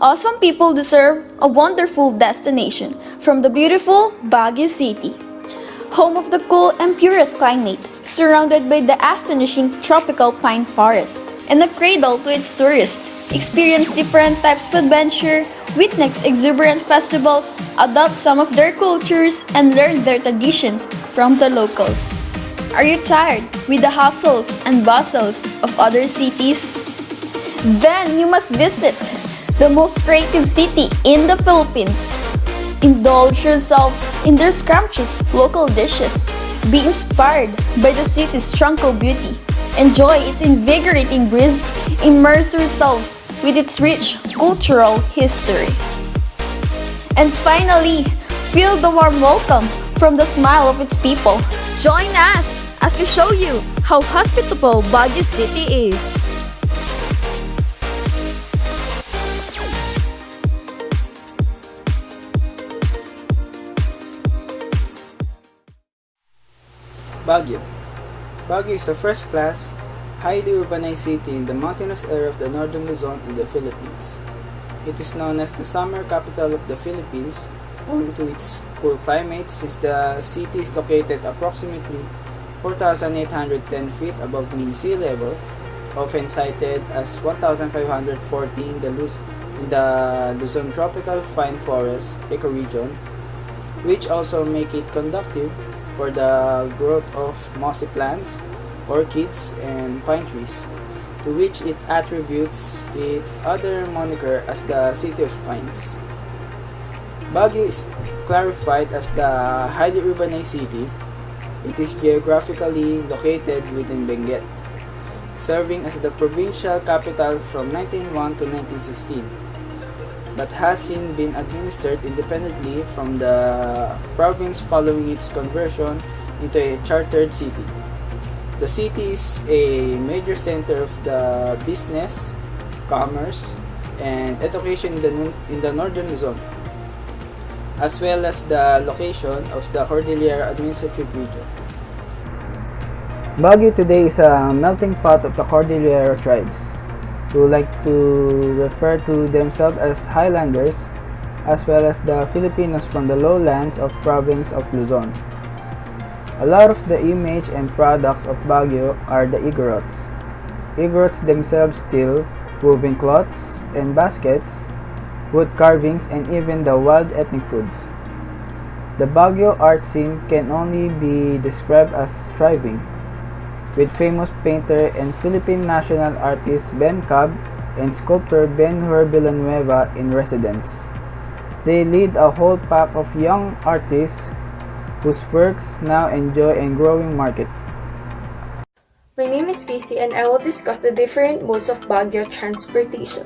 Awesome people deserve a wonderful destination from the beautiful Baguio City. Home of the cool and purest climate, surrounded by the astonishing tropical pine forest, and a cradle to its tourists. Experience different types of adventure, witness exuberant festivals, adopt some of their cultures, and learn their traditions from the locals. Are you tired with the hustles and bustles of other cities? Then you must visit the most creative city in the Philippines. Indulge yourselves in their scrumptious local dishes. Be inspired by the city's tranquil beauty. Enjoy its invigorating breeze. Immerse yourselves with its rich cultural history. And finally, feel the warm welcome from the smile of its people. Join us as we show you how hospitable Baguio City is. Baguio. Baguio is a first-class, highly urbanized city in the mountainous area of the northern Luzon in the Philippines. It is known as the summer capital of the Philippines owing to its cool climate since the city is located approximately 4,810 feet above mean sea level, often cited as 1,540 in the Luzon tropical pine forest ecoregion, which also make it conducive for the growth of mossy plants, orchids, and pine trees, to which it attributes its other moniker as the City of Pines. Baguio is clarified as the highly urbanized city. It is geographically located within Benguet, serving as the provincial capital from 1901 to 1916, but has since been administered independently from the province following its conversion into a chartered city. The city is a major center of the business, commerce, and education in the northern Luzon, as well as the location of the Cordillera Administrative Region. Baguio today is a melting pot of the Cordillera tribes, who like to refer to themselves as Highlanders, as well as the Filipinos from the lowlands of province of Luzon. A lot of the image and products of Baguio are the Igorots. Igorots themselves still woven cloths and baskets, wood carvings, and even the wild ethnic foods. The Baguio art scene can only be described as thriving, with famous painter and Philippine national artist Ben Cab and sculptor Ben-Hur Villanueva in residence. They lead a whole pack of young artists whose works now enjoy a growing market. My name is Casey and I will discuss the different modes of Baguio transportation.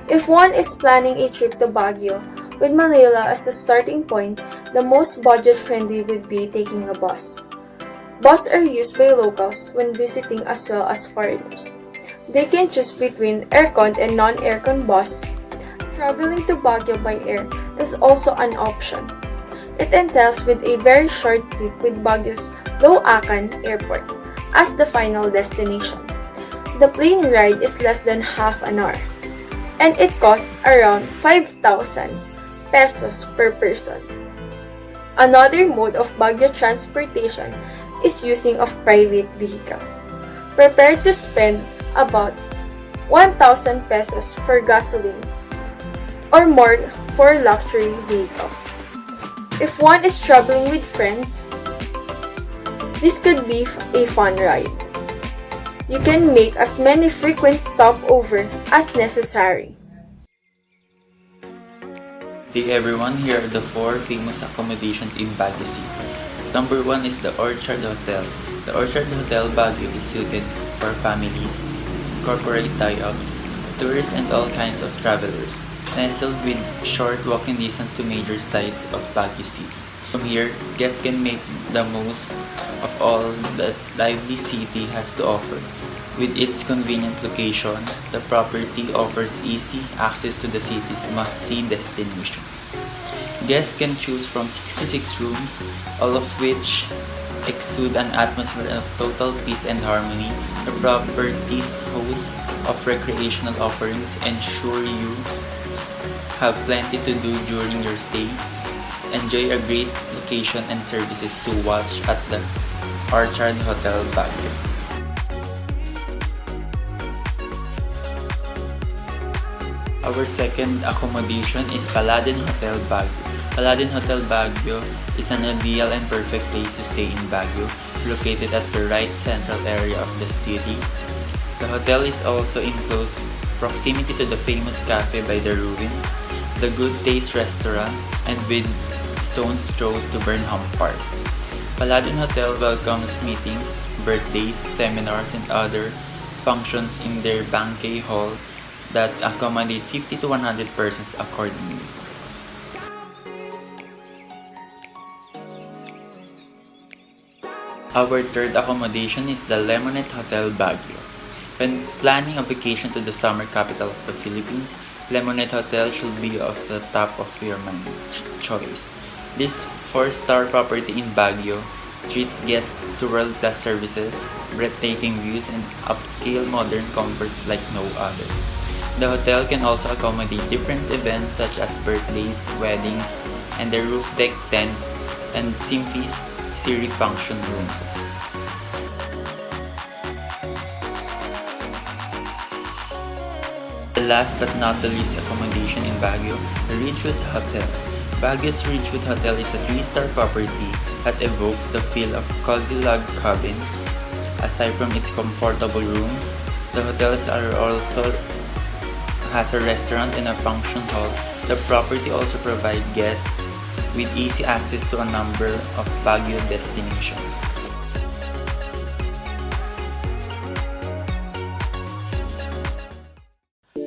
If one is planning a trip to Baguio with Manila as a starting point, the most budget-friendly would be taking a bus. Buses are used by locals when visiting as well as foreigners. They can choose between aircon and non-aircon bus. Traveling to Baguio by air is also an option. It entails with a very short trip with Baguio's Loacan Airport as the final destination. The plane ride is less than half an hour, and it costs around 5,000 pesos per person. Another mode of Baguio transportation is using of private vehicles. Prepare to spend about 1,000 pesos for gasoline or more for luxury vehicles. If one is traveling with friends, this could be a fun ride. You can make as many frequent stopover as necessary. Hey everyone, here are the 4 famous accommodations in Baguio City. Number 1 is the Orchard Hotel. The Orchard Hotel Baguio is suited for families, corporate tie-ups, tourists, and all kinds of travelers. Nestled with short walking distance to major sites of Baguio City. From here, guests can make the most of all that lively city has to offer. With its convenient location, the property offers easy access to the city's must-see destinations. Guests can choose from 66 rooms, all of which exude an atmosphere of total peace and harmony. The property's host of recreational offerings ensure you have plenty to do during your stay, enjoy a great location and services to watch at the Orchard Hotel Baguio. Our second accommodation is Paladin Hotel Baguio. Paladin Hotel Baguio is an ideal and perfect place to stay in Baguio, located at the right central area of the city. The hotel is also in close proximity to the famous cafe by the ruins, the Good Taste restaurant, and with stone's throw to Burnham Park. Paladin Hotel welcomes meetings, birthdays, seminars, and other functions in their banquet hall that accommodate 50 to 100 persons accordingly. Our third accommodation is the Lemonette Hotel Baguio. When planning a vacation to the summer capital of the Philippines, Lemonette Hotel should be of the top of your mind choice. This 4-star property in Baguio treats guests to world-class services, breathtaking views, and upscale modern comforts like no other. The hotel can also accommodate different events such as birthdays, weddings, and the roof deck tent and Symphys Siri function room. The last but not the least accommodation in Baguio, the Ridgewood Hotel. Baguio's Ridgewood Hotel is a 3-star property that evokes the feel of cozy log cabin. Aside from its comfortable rooms, the hotel also has a restaurant and a function hall. The property also provides guests with easy access to a number of Baguio destinations.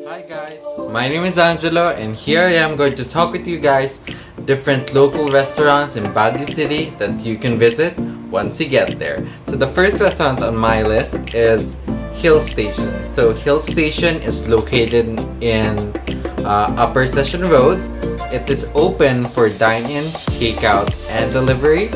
Hi guys, my name is Angelo and here I am going to talk with you guys different local restaurants in Baguio City that you can visit once you get there. So the first restaurant on my list is Hill Station. So Hill Station is located in Upper Session Road. It is open for dine-in, takeout, and delivery.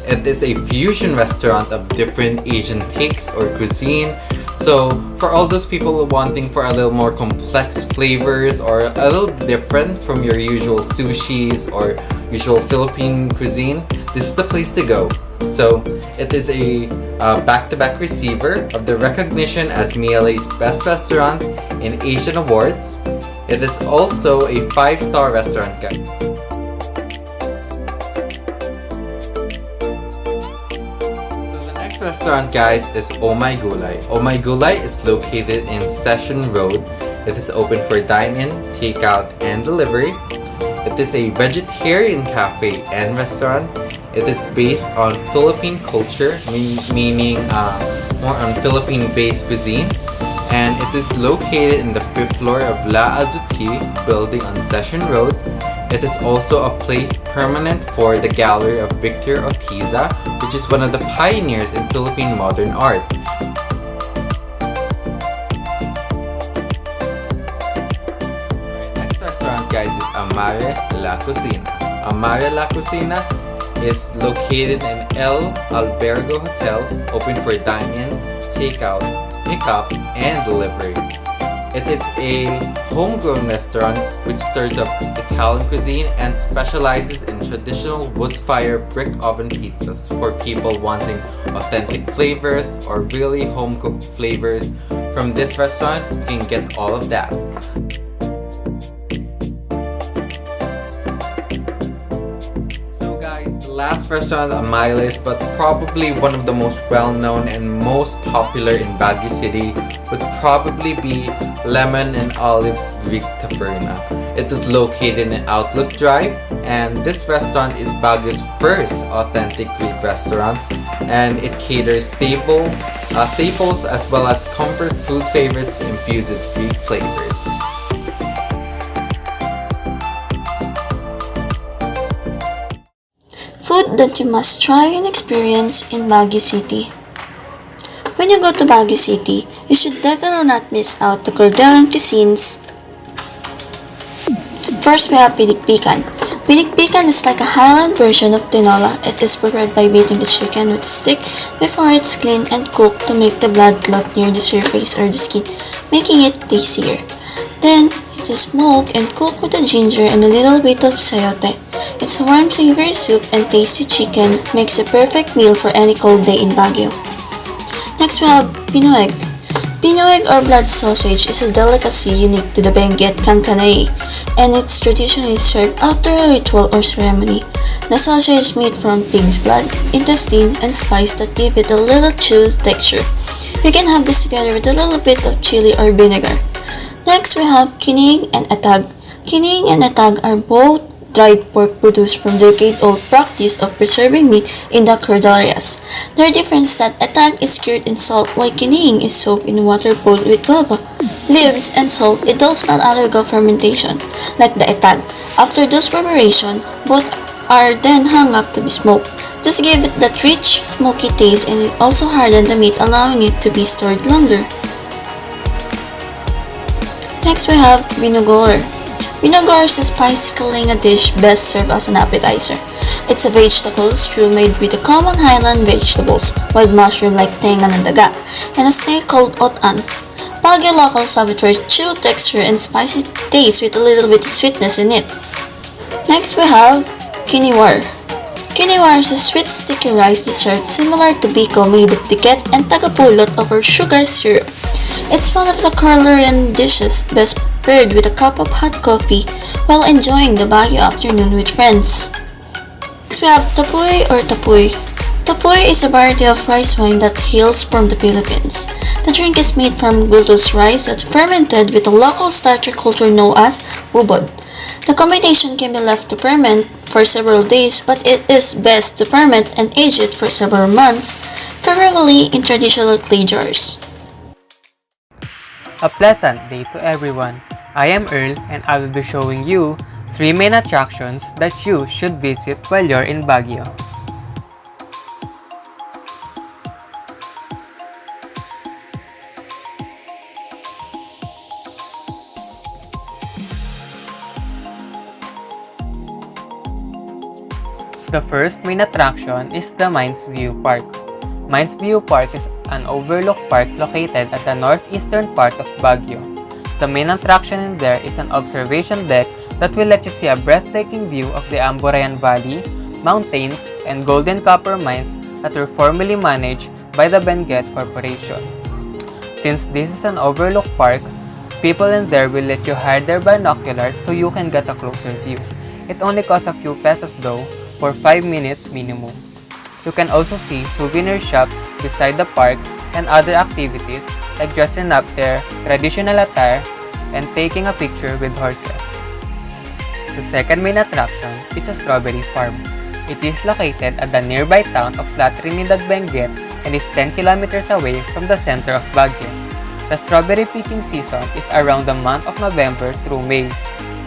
It is a fusion restaurant of different Asian takes or cuisine. So for all those people wanting for a little more complex flavors or a little different from your usual sushis or usual Philippine cuisine, this is the place to go. So it is a back-to-back receiver of the recognition as MLA's Best Restaurant in Asian Awards. It is also a 5-star restaurant, guys. So the next restaurant, guys, is Oh My Gulay. Oh My Gulay is located in Session Road. It is open for dine-in, takeout, and delivery. It is a vegetarian cafe and restaurant. It is based on Philippine culture, meaning more on Philippine-based cuisine. And it is located in the 5th floor of La Azuti building on Session Road. It is also a place permanent for the gallery of Victor Otiza, which is one of the pioneers in Philippine modern art. Next restaurant, guys, is Amare La Cocina. Amare La Cocina is located in El Albergo Hotel, open for dine-in, takeout, pickup, and delivery. It is a homegrown restaurant which serves up Italian cuisine and specializes in traditional wood-fire brick oven pizzas for people wanting authentic flavors or really home-cooked flavors. From this restaurant, you can get all of that. Last restaurant on my list, but probably one of the most well-known and most popular in Baguio City, would probably be Lemon and Olives Greek Taverna. It is located in Outlook Drive, and this restaurant is Baguio's first authentic Greek restaurant, and it caters staples as well as comfort food favorites infused with Greek flavors. Food that you must try and experience in Baguio City. When you go to Baguio City, you should definitely not miss out the Cordilleran cuisines. First, we have pinikpikan. Pinikpikan is like a highland version of tinola. It is prepared by beating the chicken with a stick before it's cleaned and cooked to make the blood clot near the surface or the skin, making it tastier. Then, you to smoke and cook with the ginger and a little bit of sayote. Its warm savory soup and tasty chicken makes a perfect meal for any cold day in Baguio. Next we have Pinoeg. Pinoeg or blood sausage is a delicacy unique to the Benguet Cancanay, and it's traditionally served after a ritual or ceremony. The sausage is made from pig's blood, intestine, and spice that give it a little chewy texture. You can have this together with a little bit of chili or vinegar. Next we have kining and atag. Kining and atag are both dried pork produced from the decade-old practice of preserving meat in the Cordilleras. The difference is that atag is cured in salt while kining is soaked in water boiled with guava, leaves, and salt. It does not undergo fermentation, like the atag. After this preparation, both are then hung up to be smoked. This gives it that rich, smoky taste, and it also hardens the meat, allowing it to be stored longer. Next we have binugor. Binugor is a spicy kalinga dish best served as an appetizer. It's a vegetable stew made with the common highland vegetables, wild mushroom like tenga and daga, and a snake called otan. Baguio locals have it for its chew texture and spicy taste with a little bit of sweetness in it. Next we have kiniwar. Kiniwar is a sweet sticky rice dessert similar to biko made of tiket and tagapulot over sugar syrup. It's one of the Korean dishes best paired with a cup of hot coffee while enjoying the Baguio afternoon with friends. Next we have tapoy or tapoy. Tapoy is a variety of rice wine that hails from the Philippines. The drink is made from glutinous rice that's fermented with a local starter culture known as ubod. The combination can be left to ferment for several days, but it is best to ferment and age it for several months, preferably in traditional clay jars. A pleasant day to everyone. I am Earl and I will be showing you 3 main attractions that you should visit while you're in Baguio. The first main attraction is the Mines View Park. Mines View Park is an overlook park located at the northeastern part of Baguio. The main attraction in there is an observation deck that will let you see a breathtaking view of the Amborayan Valley, mountains, and golden copper mines that were formerly managed by the Benguet Corporation. Since this is an overlook park, people in there will let you hire their binoculars so you can get a closer view. It only costs a few pesos though, for 5 minutes minimum. You can also see souvenir shops beside the park and other activities like dressing up their traditional attire and taking a picture with horses. The second main attraction is a strawberry farm. It is located at the nearby town of La Trinidad Benguet and is 10 kilometers away from the center of Baguio. The strawberry picking season is around the month of November through May.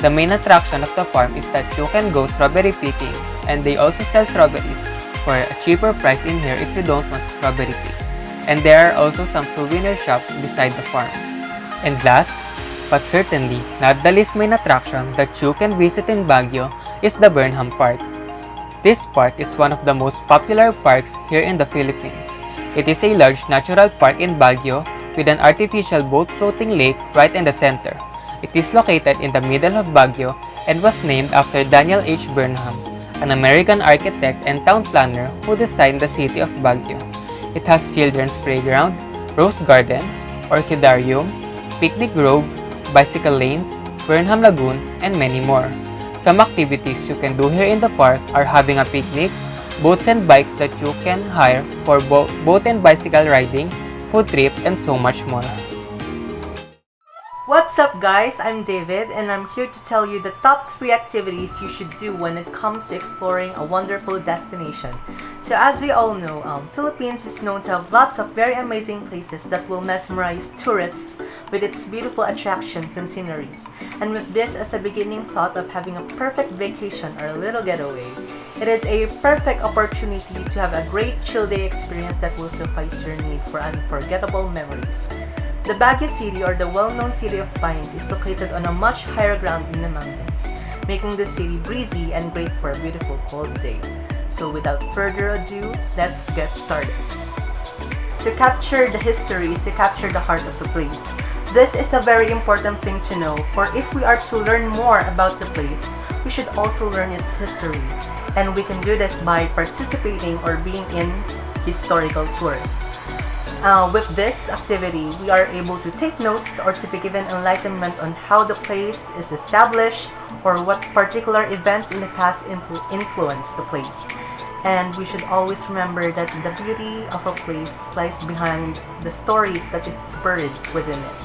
The main attraction of the farm is that you can go strawberry picking, and they also sell strawberries for a cheaper price in here if you don't want strawberry cake. And there are also some souvenir shops beside the farm. And last, but certainly not the least main attraction that you can visit in Baguio is the Burnham Park. This park is one of the most popular parks here in the Philippines. It is a large natural park in Baguio with an artificial boat floating lake right in the center. It is located in the middle of Baguio and was named after Daniel H. Burnham, an American architect and town planner who designed the city of Baguio. It has children's playground, rose garden, orchidarium, picnic grove, bicycle lanes, Burnham Lagoon, and many more. Some activities you can do here in the park are having a picnic, boats and bikes that you can hire for boat and bicycle riding, food trip, and so much more. What's up guys, I'm David and I'm here to tell you the top 3 activities you should do when it comes to exploring a wonderful destination. So as we all know, Philippines is known to have lots of very amazing places that will mesmerize tourists with its beautiful attractions and sceneries. And with this as a beginning thought of having a perfect vacation or a little getaway, it is a perfect opportunity to have a great chill day experience that will suffice your need for unforgettable memories. The Baguio City, or the well-known City of Pines, is located on a much higher ground in the mountains, making the city breezy and great for a beautiful cold day. So without further ado, let's get started. To capture the history is to capture the heart of the place. This is a very important thing to know, for if we are to learn more about the place, we should also learn its history. And we can do this by participating or being in historical tours. With this activity, we are able to take notes or to be given enlightenment on how the place is established or what particular events in the past influenced the place. And we should always remember that the beauty of a place lies behind the stories that is buried within it.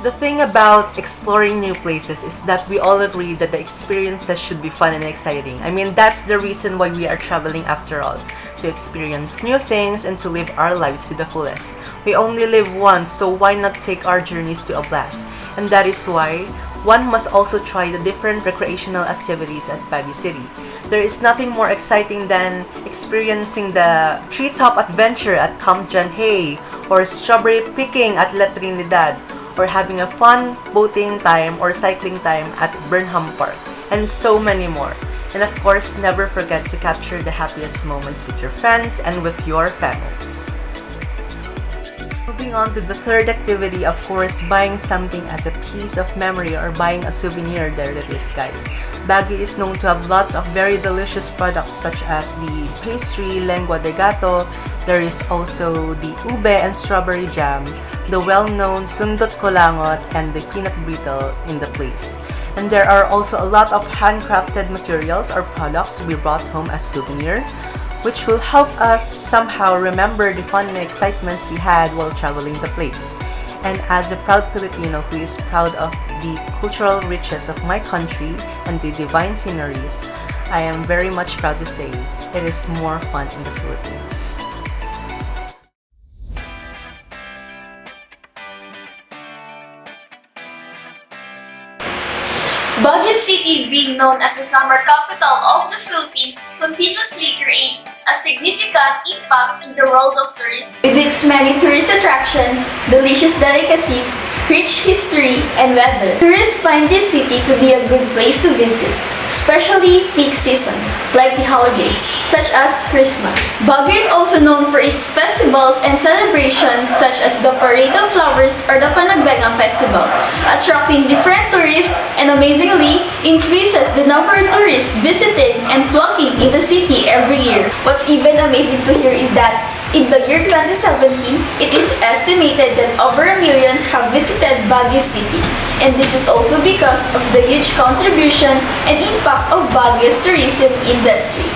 The thing about exploring new places is that we all agree that the experiences should be fun and exciting. I mean, that's the reason why we are traveling after all, to experience new things and to live our lives to the fullest. We only live once, so why not take our journeys to a blast? And that is why one must also try the different recreational activities at Baguio City. There is nothing more exciting than experiencing the treetop adventure at Camp John Hay, or strawberry picking at La Trinidad, or having a fun boating time or cycling time at Burnham Park, and so many more. And of course, never forget to capture the happiest moments with your friends and with your families. Moving on to the third activity, of course, buying something as a piece of memory or buying a souvenir. There it is, guys. Baguio is known to have lots of very delicious products such as the pastry, lengua de gato. There is also the ube and strawberry jam, the well-known sundot kolangot, and the peanut brittle in the place. And there are also a lot of handcrafted materials or products we brought home as souvenir, which will help us somehow remember the fun and excitements we had while traveling the place. And as a proud Filipino who is proud of the cultural riches of my country and the divine sceneries, I am very much proud to say it is more fun in the Philippines. Baguio City, being known as the summer capital of the Philippines, continuously creates a significant impact in the world of tourism. With its many tourist attractions, delicious delicacies, rich history, and weather, tourists find this city to be a good place to visit, especially peak seasons, like the holidays, such as Christmas. Baguio is also known for its festivals and celebrations such as the Parade of Flowers or the Panagbenga Festival, attracting different tourists and amazingly increases the number of tourists visiting and flocking in the city every year. What's even amazing to hear is that in the year 2017, it is estimated that over 1 million have visited Baguio City. And this is also because of the huge contribution and impact of Baguio's tourism industry.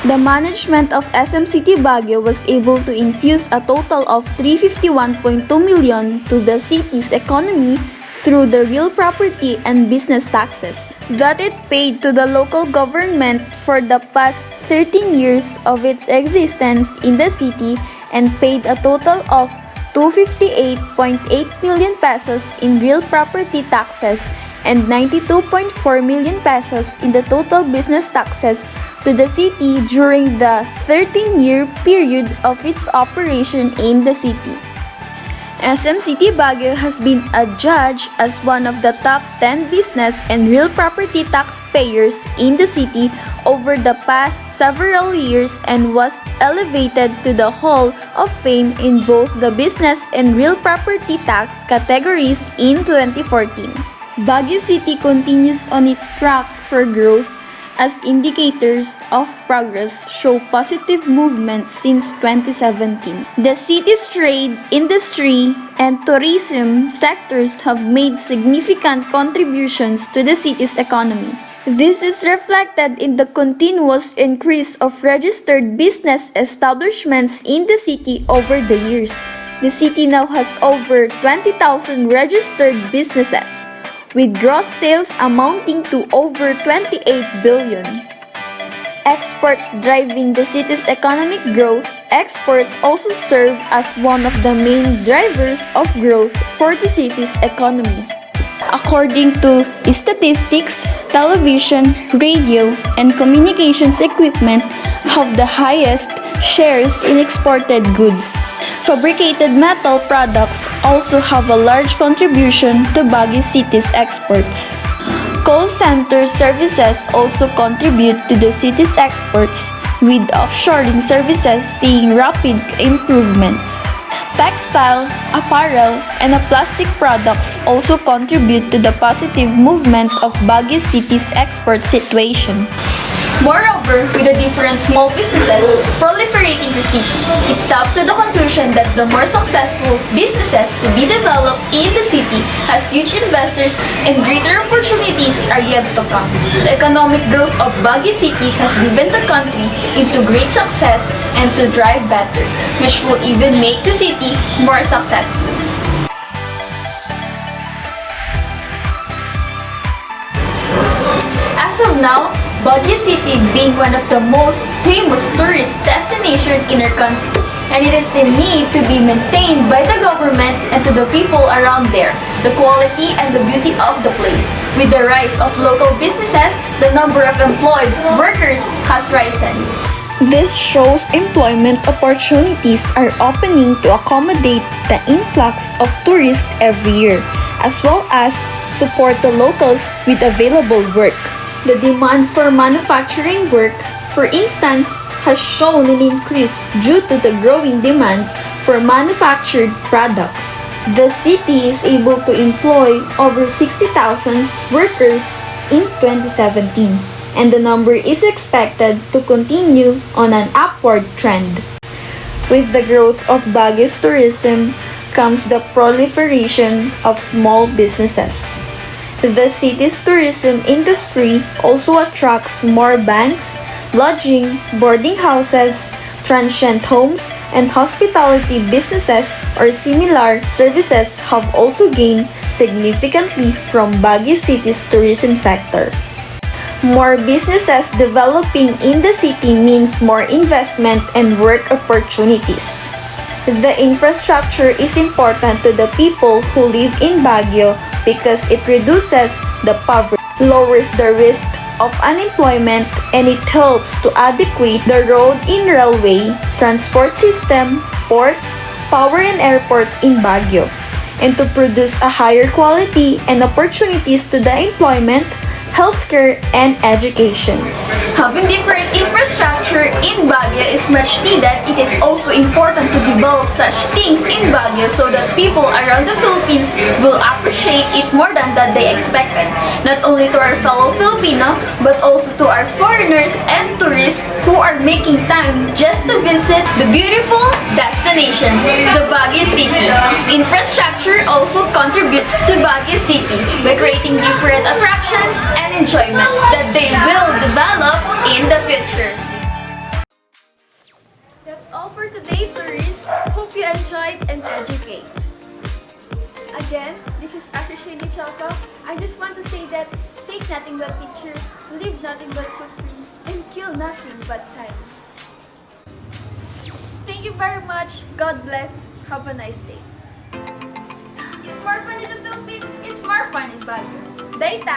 The management of SM City Baguio was able to infuse a total of 351.2 million to the city's economy through the real property and business taxes that it paid to the local government for the past 13 years of its existence in the city, and paid a total of 258.8 million pesos in real property taxes and 92.4 million pesos in the total business taxes to the city during the 13-year period of its operation in the city. SM City Baguio has been adjudged as one of the top 10 business and real property taxpayers in the city over the past several years and was elevated to the Hall of Fame in both the business and real property tax categories in 2014. Baguio City continues on its track for growth as indicators of progress show positive movement since 2017. The city's trade, industry, and tourism sectors have made significant contributions to the city's economy. This is reflected in the continuous increase of registered business establishments in the city over the years. The city now has over 20,000 registered businesses, with gross sales amounting to over 28 billion. Exports driving the city's economic growth. Exports also serve as one of the main drivers of growth for the city's economy. According to statistics, television, radio, and communications equipment have the highest shares in exported goods. Fabricated metal products also have a large contribution to Baguio City's exports. Call center services also contribute to the city's exports, with offshoring services seeing rapid improvements. Textile, apparel, and plastic products also contribute to the positive movement of Baguio City's export situation. Moreover, with the different small businesses proliferating the city, it taps to the conclusion that the more successful businesses to be developed in the city has huge investors and greater opportunities are yet to come. The economic growth of Baguio City has driven the country into great success and to drive better, which will even make the city more successful. As of now, Baguio City being one of the most famous tourist destinations in our country, and it is in need to be maintained by the government and to the people around there, the quality and the beauty of the place. With the rise of local businesses, the number of employed workers has risen. This shows employment opportunities are opening to accommodate the influx of tourists every year, as well as support the locals with available work. The demand for manufacturing work, for instance, has shown an increase due to the growing demands for manufactured products. The city is able to employ over 60,000 workers in 2017, and the number is expected to continue on an upward trend. With the growth of Baguio's tourism comes the proliferation of small businesses. The city's tourism industry also attracts more banks, lodging, boarding houses, transient homes, and hospitality businesses or similar services have also gained significantly from Baguio City's tourism sector. More businesses developing in the city means more investment and work opportunities. The infrastructure is important to the people who live in Baguio because it reduces the poverty, lowers the risk of unemployment, and it helps to adequate the road and railway, transport system, ports, power and airports in Baguio, and to produce a higher quality and opportunities to the employment, healthcare, and education. Having different infrastructure in Baguio is much needed. It is also important to develop such things in Baguio so that people around the Philippines will appreciate it more than that they expected. Not only to our fellow Filipino, but also to our foreigners and tourists who are making time just to visit the beautiful destinations, the Baguio City. Infrastructure also contributes to Baguio City by creating different attractions and enjoyment that they will develop in the future. That's all for today, tourists. Hope you enjoyed and educate. Again, this is Ashley Dichosa. I just want to say that take nothing but pictures, leave nothing but footprints, and kill nothing but time. Thank you very much. God bless. Have a nice day. It's more fun in the Philippines. It's more fun in Baguio. Data